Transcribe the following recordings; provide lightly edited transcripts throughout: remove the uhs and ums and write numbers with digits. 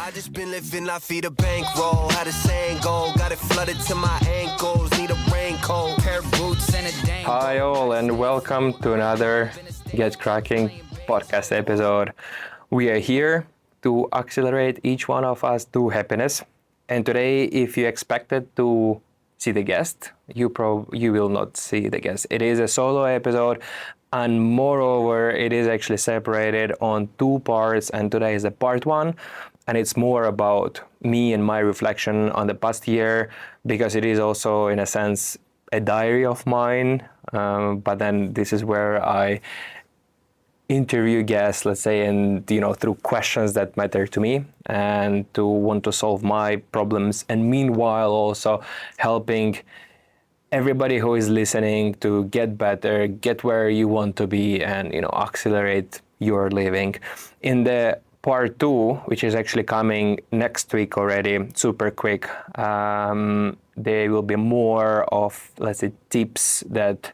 I just been living life for the bankroll. How the saying go? Got it flooded to my ankles. Need a raincoat, pair of boots and a dang. Hi all, and welcome to another Get Cracking podcast episode. We are here to accelerate each one of us to happiness. And today, if you expected to see the guest, you will not see the guest. It is a solo episode, and moreover, it is actually separated on two parts, and today is the part one, and it's more about me and my reflection on the past year, because it is also, in a sense, a diary of mine, but then this is where I interview guests, let's say, and through questions that matter to me and to want to solve my problems, and meanwhile also helping everybody who is listening to get better, get where you want to be, and accelerate your living. In the part two, which is actually coming next week already, super quick, there will be more of, let's say, tips that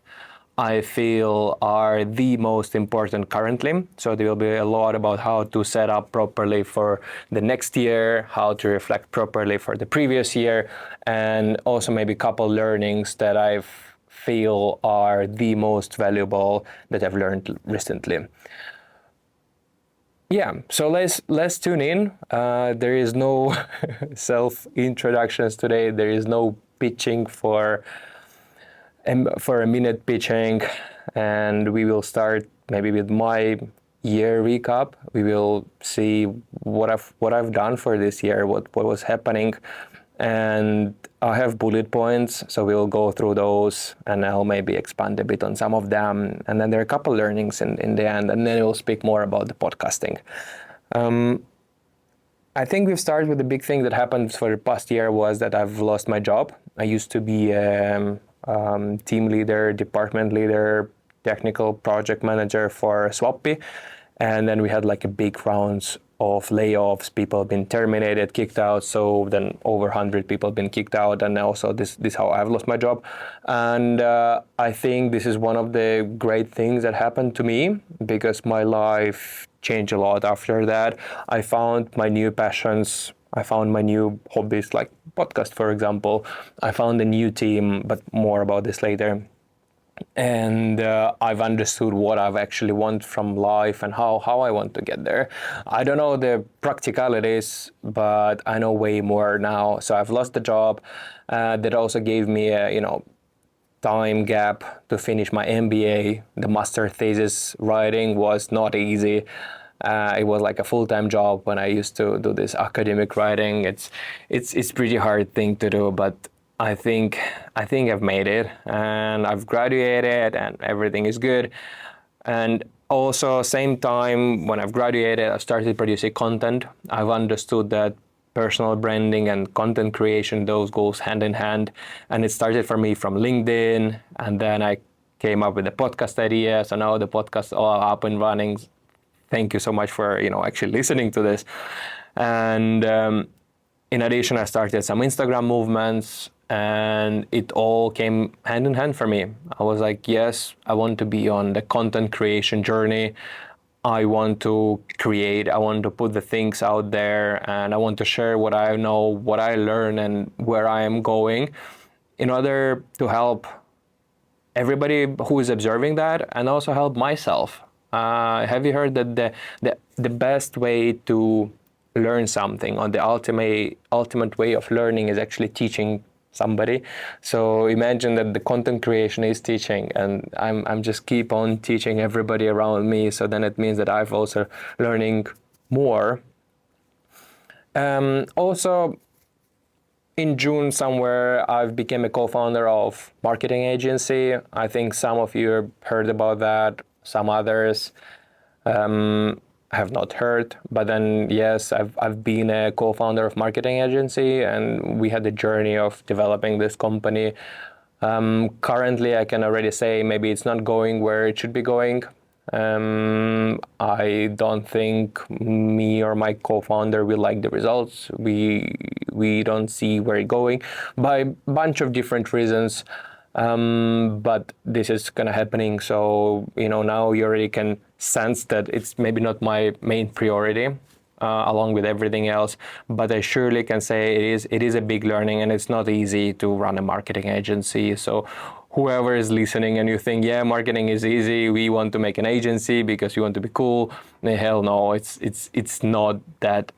I feel are the most important currently. So there will be a lot about how to set up properly for the next year, how to reflect properly for the previous year, and also maybe a couple learnings that I feel are the most valuable that I've learned recently. Yeah, so let's tune in. There is no self-introductions today. There is no pitching for a minute pitching, and we will start maybe with my year recap. We will see what I've done for this year, what was happening, and I have bullet points, so we'll go through those, and I'll maybe expand a bit on some of them, and then there are a couple learnings in the end, and then we'll speak more about the podcasting. I think we've started with the big thing that happened for the past year was that I've lost my job. I used to be team leader, department leader, technical project manager for Swappi, and then we had like a big rounds of layoffs. People have been terminated, kicked out. So then over 100 people have been kicked out, and also this how I've lost my job. And I think this is one of the great things that happened to me, because my life changed a lot after that. I found my new passions. I found my new hobbies, like podcast, for example. I found a new team, but more about this later. And I've understood what I've actually want from life and how I want to get there. I don't know the practicalities, but I know way more now. So I've lost the job. That also gave me a time gap to finish my MBA. The master thesis writing was not easy. It was like a full-time job when I used to do this academic writing. It's pretty hard thing to do, but I think I've made it, and I've graduated, and everything is good. And also, same time when I've graduated, I started producing content. I've understood that personal branding and content creation, those goes hand in hand. And it started for me from LinkedIn, and then I came up with the podcast idea. So now the podcast all up and running. Thank you so much for actually listening to this. And in addition, I started some Instagram movements, and it all came hand in hand for me. I was like, yes, I want to be on the content creation journey. I want to create, I want to put the things out there, and I want to share what I know, what I learn, and where I am going, in order to help everybody who is observing that, and also help myself. Have you heard that the best way to learn something, or the ultimate way of learning, is actually teaching somebody? So imagine that the content creation is teaching, and I'm just keep on teaching everybody around me. So then it means that I've also learning more. Also, in June somewhere, I've become a co-founder of marketing agency. I think some of you have heard about that. Some others have not heard, but then yes, I've been a co-founder of marketing agency, and we had the journey of developing this company. Currently, I can already say maybe it's not going where it should be going. I don't think me or my co-founder will like the results. We don't see where it's going by a bunch of different reasons. But this is kind of happening. So, now you already can sense that it's maybe not my main priority. along with everything else. But I surely can say it is a big learning, and it's not easy to run a marketing agency. So whoever is listening and you think, yeah, marketing is easy, we want to make an agency because we want to be cool. Hell no, it's not that.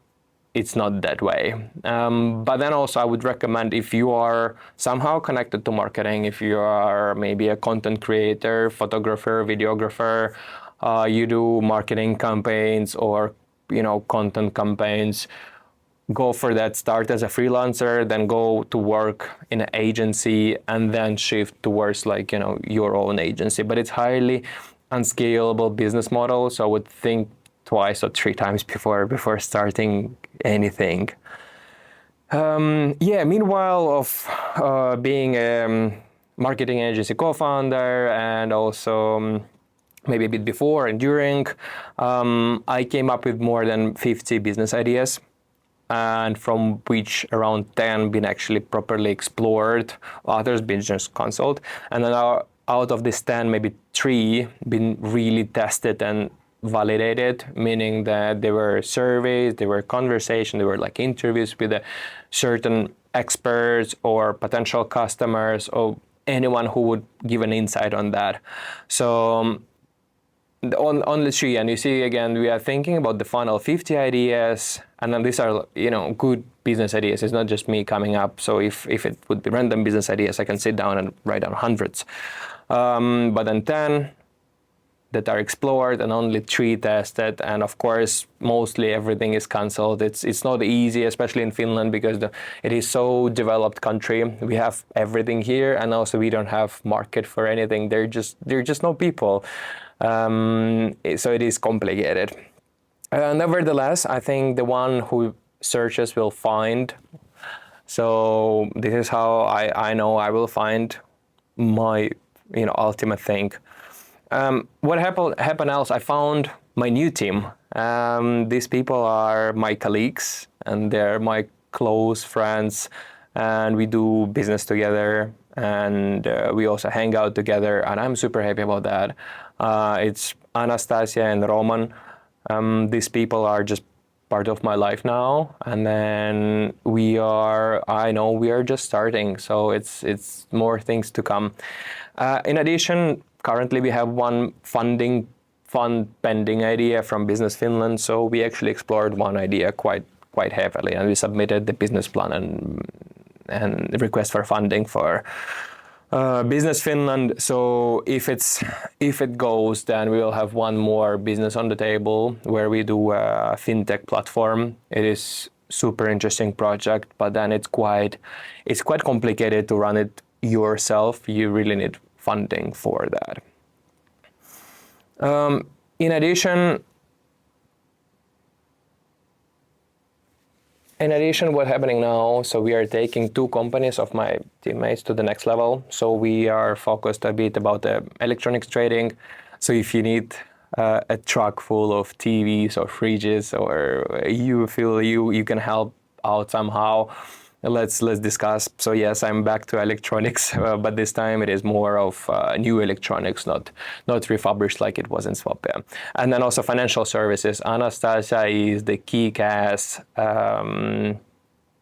It's not that way. But then also I would recommend, if you are somehow connected to marketing, if you are maybe a content creator, photographer, videographer, you do marketing campaigns or content campaigns, go for that. Start as a freelancer, then go to work in an agency, and then shift towards your own agency. But it's highly unscalable business model, so I would think twice or three times before starting anything. Meanwhile of being a marketing agency co-founder, and also maybe a bit before and during, I came up with more than 50 business ideas, and from which around 10 been actually properly explored, others been just consulted, and then out of this 10, maybe 3 been really tested and validated, meaning that there were surveys, there were conversations, there were interviews with certain experts or potential customers or anyone who would give an insight on that. So on the 3, and you see again, we are thinking about the final 50 ideas, and then these are good business ideas. It's not just me coming up. So if it would be random business ideas, I can sit down and write down hundreds. But then 10 that are explored, and only 3 tested, and of course mostly everything is cancelled. It's not easy, especially in Finland, because it is so developed country. We have everything here, and also we don't have market for anything. There are just no people, so it is complicated. Nevertheless, I think the one who searches will find. So this is how I know I will find my ultimate thing. What happened else? I found my new team. These people are my colleagues, and they're my close friends, and we do business together, and we also hang out together, and I'm super happy about that. It's Anastasia and Roman. These people are just part of my life now, and then I know we are just starting, so it's more things to come. In addition, currently we have one fund pending idea from Business Finland, so we actually explored one idea quite heavily, and we submitted the business plan and request for funding for Business Finland. So if it goes, then we will have one more business on the table where we do a fintech platform. It is super interesting project, but then it's quite complicated to run it yourself. You really need funding for that. In addition, what's happening now, so we are taking 2 companies of my teammates to the next level. So we are focused a bit about the electronics trading. So if you need a truck full of TVs or fridges, or you feel you can help out somehow, let's discuss. So yes, I'm back to electronics, but this time it is more of new electronics, not refurbished like it was in Swapia. And then also financial services. Anastasia is the kick-ass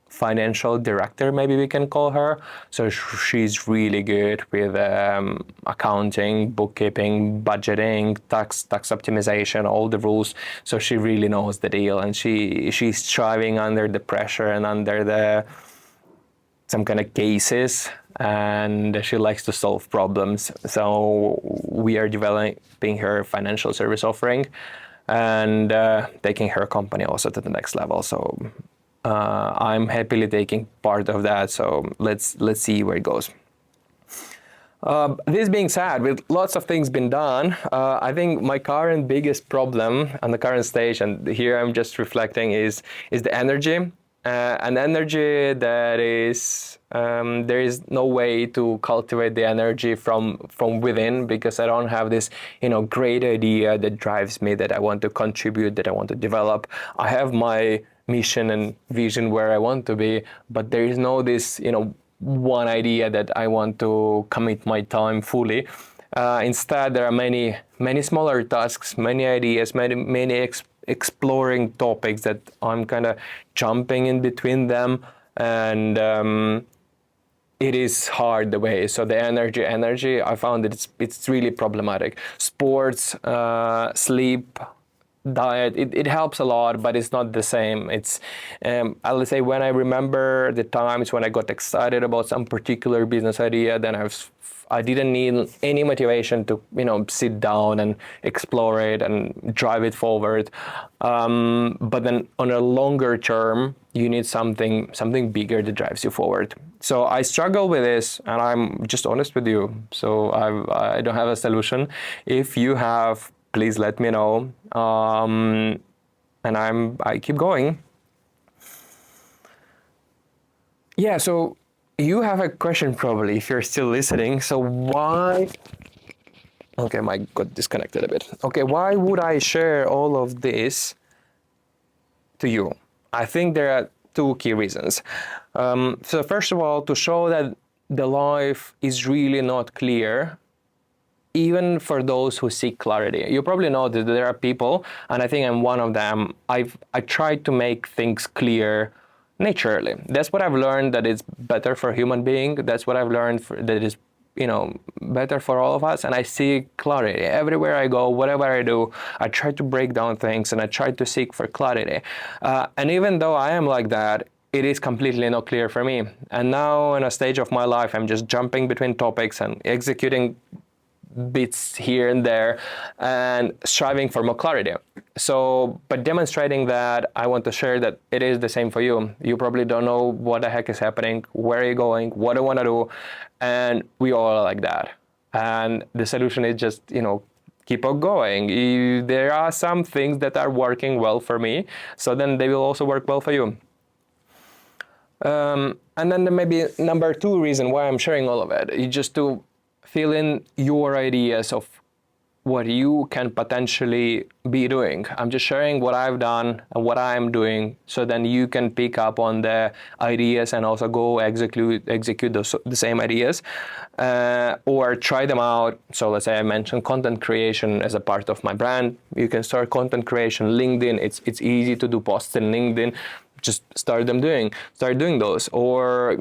financial director, maybe we can call her. So she's really good with accounting, bookkeeping, budgeting, tax optimization, all the rules. So she really knows the deal, and she's striving under the pressure and under some kind of cases, and she likes to solve problems. So we are developing her financial service offering and taking her company also to the next level. So I'm happily taking part of that. So let's see where it goes. This being said, with lots of things been done, I think my current biggest problem and the current stage, and here I'm just reflecting, is the energy. An energy that is, there is no way to cultivate the energy from within, because I don't have this, great idea that drives me, that I want to contribute, that I want to develop. I have my mission and vision where I want to be, but there is no this, one idea that I want to commit my time fully. Instead, there are many smaller tasks, many ideas, many exploring topics that I'm kind of jumping in between them, and it is hard the way. So the energy, I found that it's really problematic. Sports, sleep, diet, it helps a lot, but it's not the same. It's I'll say, when I remember the times when I got excited about some particular business idea, then I didn't need any motivation to sit down and explore it and drive it forward. But then on a longer term, you need something bigger that drives you forward. So I struggle with this, and I'm just honest with you. So I don't have a solution. If you have, please let me know. And I keep going. Yeah, so you have a question probably if you're still listening. So why? Okay, my got disconnected a bit. Okay, why would I share all of this to you? I think there are two key reasons. So first of all, to show that the life is really not clear, even for those who seek clarity. You probably know that there are people, and I think I'm one of them. I try to make things clear naturally. That's what I've learned, that it's better for human being. That's what I've learned that is better for all of us. And I see clarity everywhere I go, whatever I do. I try to break down things, and I try to seek for clarity. And even though I am like that, it is completely not clear for me. And now in a stage of my life, I'm just jumping between topics and executing bits here and there and striving for more clarity. So by demonstrating that, I want to share that it is the same for you. You probably don't know what the heck is happening, where are you going, what do you want to do, and we all are like that. And the solution is just, keep on going. There are some things that are working well for me, so then they will also work well for you. And then maybe number two reason why I'm sharing all of it is just to fill in your ideas of what you can potentially be doing. I'm just sharing what I've done and what I'm doing, so then you can pick up on the ideas and also go execute the same ideas, or try them out. So let's say I mentioned content creation as a part of my brand. You can start content creation. LinkedIn, it's easy to do posts in LinkedIn. Just start doing those, or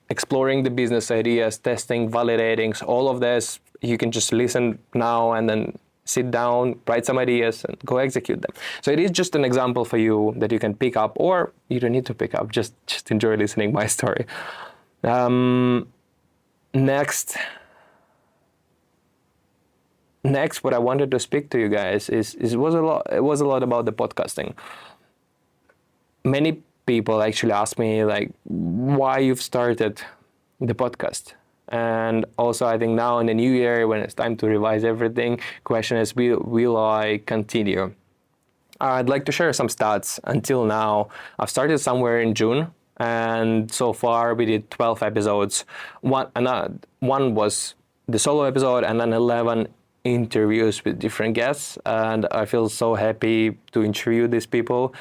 exploring the business ideas, testing, validating. So all of this, you can just listen now and then sit down, write some ideas, and go execute them. So it is just an example for you that you can pick up, or you don't need to pick up. Just enjoy listening my story. Next, what I wanted to speak to you guys it was a lot about the podcasting. Many people actually ask me why you've started the podcast. And also I think now in the new year, when it's time to revise everything, question is, will I continue? I'd like to share some stats. Until now, I've started somewhere in June, and so far we did 12 episodes. One was the solo episode, and then 11 interviews with different guests, and I feel so happy to interview these people.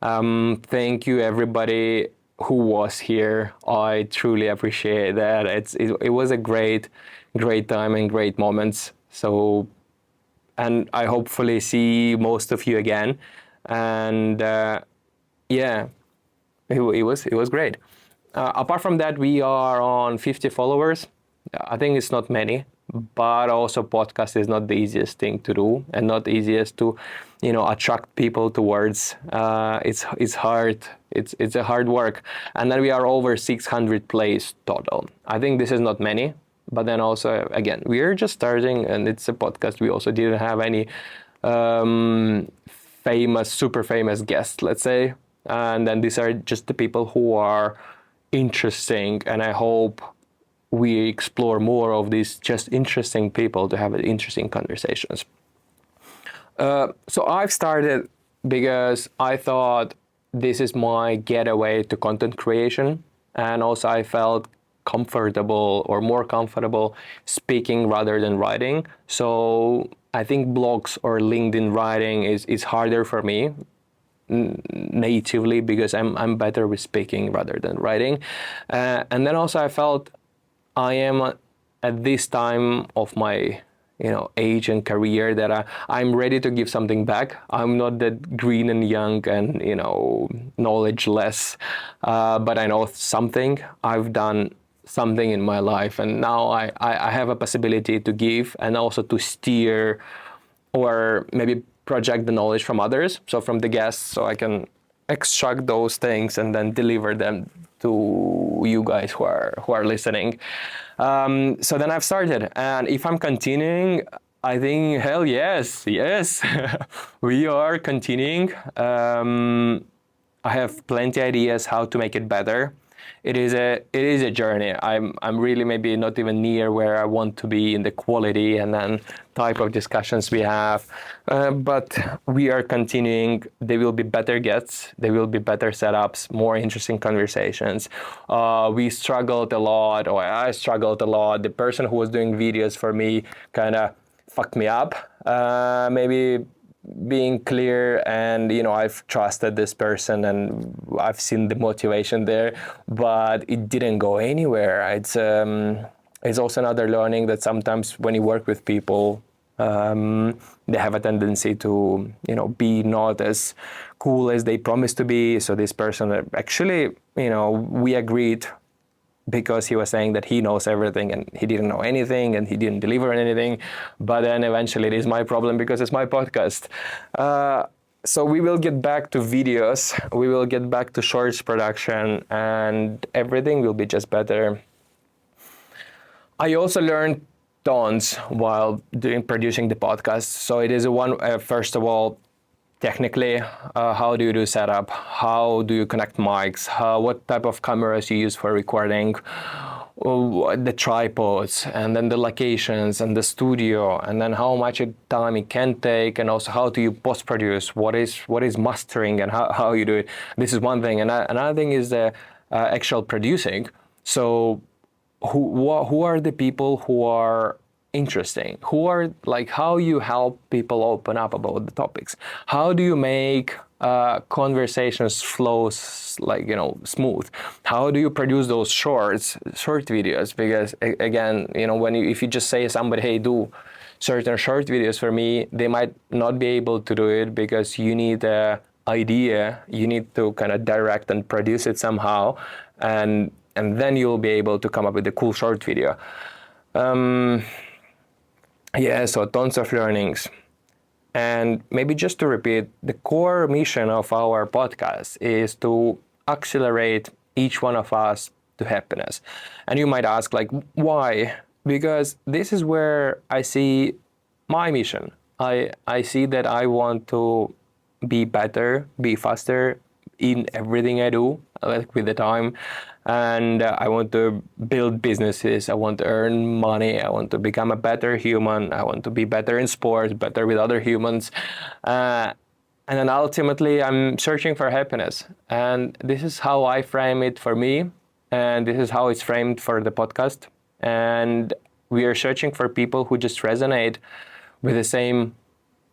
Thank you everybody who was here. I truly appreciate that. It was a great time and great moments. So, and I hopefully see most of you again. And yeah, it was great. Apart from that, we are on 50 followers. I think it's not many, but also podcast is not the easiest thing to do, and not easiest to attract people towards. It's hard. It's a hard work. And then we are over 600 plays total. I think this is not many, but then also again, we are just starting, and it's a podcast. We also didn't have any super famous guests, let's say. And then these are just the people who are interesting, and I hope we explore more of these just interesting people to have interesting conversations. So I've started because I thought this is my getaway to content creation, and also I felt more comfortable speaking rather than writing. So I think blogs or LinkedIn writing is harder for me natively, because I'm better with speaking rather than writing. And then also I felt I am at this time of my age and career that I'm ready to give something back. I'm not that green and young and knowledge-less, but I know something. I've done something in my life, and now I have a possibility to give and also to steer or maybe project the knowledge from others, so from the guests, so I can extract those things and then deliver them to you guys who are listening. So then I've started, and if I'm continuing, I think hell yes, we are continuing. I have plenty ideas how to make it better. It is a journey. I'm really maybe not even near where I want to be in the quality and then type of discussions we have, but we are continuing. There will be better guests, there will be better setups, more interesting conversations. We struggled a lot, or I struggled a lot. The person who was doing videos for me kind of fucked me up. Maybe being clear, and I've trusted this person and I've seen the motivation there, but it didn't go anywhere. It's also another learning that sometimes when you work with people, they have a tendency to be not as cool as they promise to be. So this person actually, we agreed because he was saying that he knows everything and he didn't know anything and he didn't deliver anything. But then eventually it is my problem because it's my podcast. So we will get back to videos, we will get back to shorts production, and everything will be just better. I also learned tons while producing the podcast. So it is first of all, technically, how do you do setup? How do you connect mics? What type of cameras you use for recording? The tripods, and then the locations, and the studio, and then how much time it can take, and also how do you post-produce? What is mastering, and how you do it? This is one thing, and another thing is the actual producing. So who are the people who are interesting, who are how you help people open up about the topics, how do you make conversations flow smooth, how do you produce those short videos, because again, if you just say somebody, hey, do certain short videos for me, they might not be able to do it because you need a idea, you need to kind of direct and produce it somehow, and then you'll be able to come up with a cool short video. So tons of learnings. And maybe just to repeat, the core mission of our podcast is to accelerate each one of us to happiness. And you might ask, why? Because this is where I see my mission. I see that I want to be better, be faster in everything I do, with the time. And I want to build businesses, I want to earn money, I want to become a better human, I want to be better in sports, better with other humans. And then ultimately, I'm searching for happiness. And this is how I frame it for me. And this is how it's framed for the podcast. And we are searching for people who just resonate with the same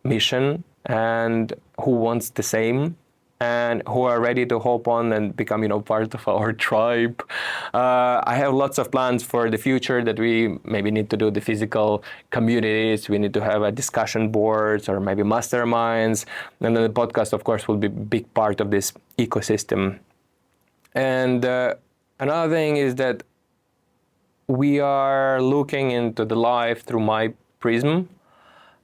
mission and who wants the same, and who are ready to hop on and become, part of our tribe. I have lots of plans for the future that we maybe need to do the physical communities. We need to have a discussion boards or maybe masterminds. And then the podcast, of course, will be a big part of this ecosystem. And another thing is that we are looking into the life through my prism.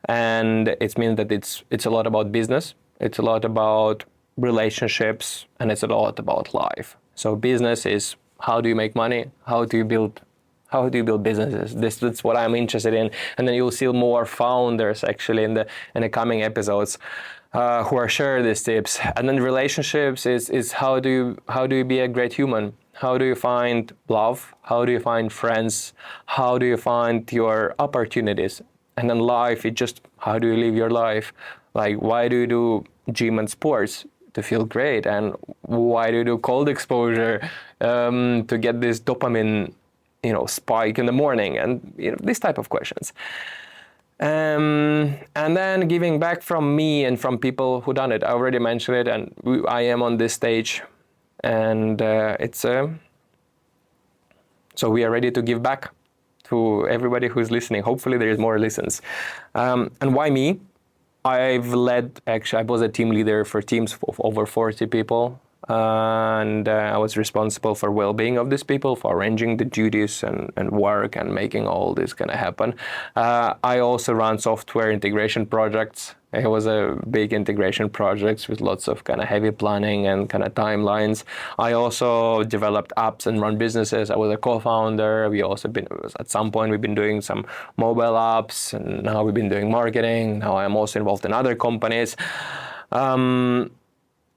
And it means that it's a lot about business. It's a lot about relationships, and it's a lot about life. So business is how do you make money? How do you build businesses? That's what I'm interested in. And then you'll see more founders actually in the coming episodes who are sharing these tips. And then relationships is how do you be a great human? How do you find love? How do you find friends? How do you find your opportunities? And then life, it's just how do you live your life? Why do you do gym and sports? To feel great. And why do you do cold exposure? To get this dopamine, spike in the morning, and this type of questions. And then giving back from me and from people who done it. I already mentioned it, and I am on this stage, and so we are ready to give back to everybody who's listening. Hopefully there is more listens. And why me? I was a team leader for teams of over 40 people. And I was responsible for well-being of these people, for arranging the duties and work and making all this kind of happen. I also ran software integration projects. It was a big integration projects with lots of kind of heavy planning and kind of timelines. I also developed apps and run businesses. I was a co-founder. At some point we've been doing some mobile apps, and now we've been doing marketing. Now I'm also involved in other companies. I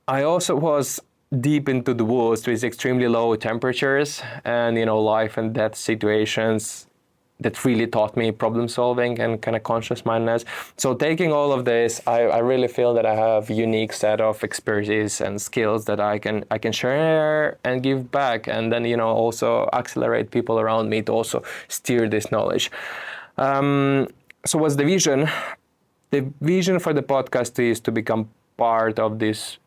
also was deep into the woods with extremely low temperatures and, life and death situations that really taught me problem solving and kind of conscious mindedness. So taking all of this, I really feel that I have a unique set of expertise and skills that I can share and give back, and then, also accelerate people around me to also steer this knowledge. So what's the vision? The vision for the podcast is to become part of this,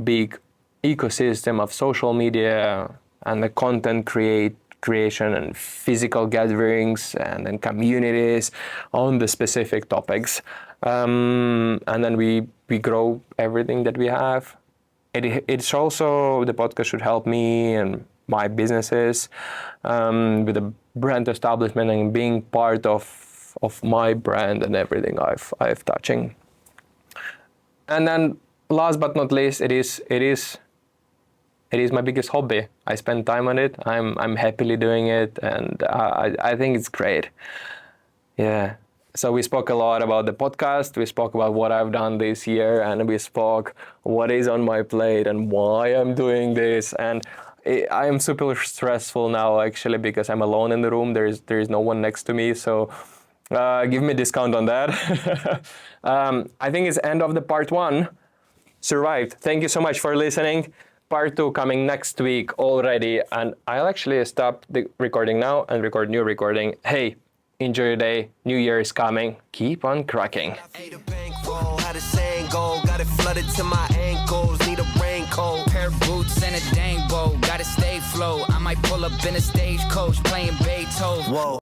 big ecosystem of social media and the content creation and physical gatherings and then communities on the specific topics. And then we grow everything that we have. It's also, the podcast should help me and my businesses with the brand establishment and being part of my brand and everything I've touching. And then last but not least, it is my biggest hobby. I spend time on it. I'm happily doing it, and I think it's great. Yeah. So we spoke a lot about the podcast. We spoke about what I've done this year, and we spoke what is on my plate and why I'm doing this. And I am super stressful now, actually, because I'm alone in the room. There is no one next to me. So give me a discount on that. I think it's end of the part 1. Survived. Thank you so much for listening. Part 2 coming next week already, and I'll actually stop the recording now and record new recording. Hey, enjoy your day. New Year is coming. Keep on cracking. Ate a bankroll, had a saying go, got it flooded to my ankles, need a raincoat, Pair of boots and a dang bow, gotta stay flow. I might pull up in a stagecoach playing Beethoven. whoa.